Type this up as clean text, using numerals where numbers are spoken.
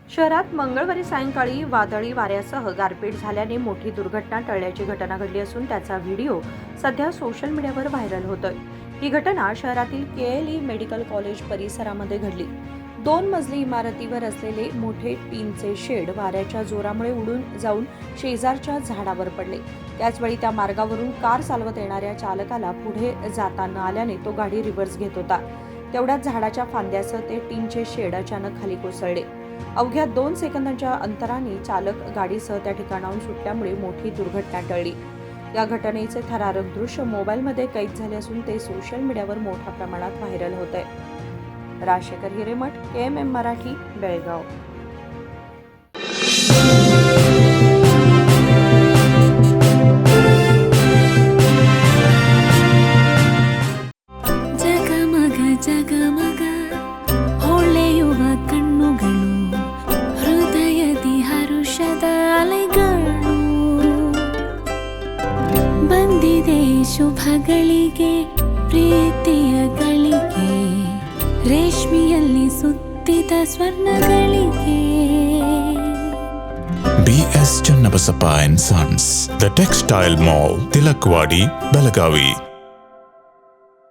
शहरात मंगळवारी सायंकाळी वादळी वाऱ्यासह गारपीट झाल्याने मोठी दुर्घटना टळल्याची घटना घडली असून त्याचा व्हिडिओ सध्या सोशल मीडियावर व्हायरल होतोय। ही घटना शहरातील KLE मेडिकल कॉलेज परिसरामध्ये घडली। 2 मजली इमारतीवर असलेले मोठे टीनचे शेड वाऱ्याच्या जोरामुळे उडून जाऊन शेजारच्या झाडावर पडले। त्याचवेळी त्या मार्गावरून कार चालवत येणाऱ्या चालकाला पुढे जाता न आल्याने तो गाडी रिव्हर्स घेत होता। तेवढ्यात झाडाच्या फांद्यासह ते टीनचे शेड अचानक खाली कोसळले। अवघ्या 2 सेकंदांच्या अंतराने चालक गाडीसह त्या ठिकाणाहून सुटल्यामुळे मोठी दुर्घटना टळली। या घटनेचे थरारक दृश्य मोबाईलमध्ये कैद झाले असून ते सोशल मीडियावर मोठ्या प्रमाणात व्हायरल होत आहे। राजशेखर हिरेमठ, KMM मराठी, बेळगाव। ಜಗಮಗ ಜಗಮಗ ಹೊಳೆಯುವ ಕಣ್ಣುಗಳು, ಹೃದಯದಿ ಹರುಷದ ಅಲೆಗಳು, ಬಂದಿದೆ ಶುಭಗಳಿಗೆ ಪ್ರೀತಿಯ ಗಳಿಗೆ, ರೇಷ್ಮೆಯಲ್ಲಿ ಸುತ್ತಿದ ಸ್ವರ್ಣಗಳಿಗೆ। BS Channabasappa and Sons, The Textile Mall, Tilakwadi, Belagavi.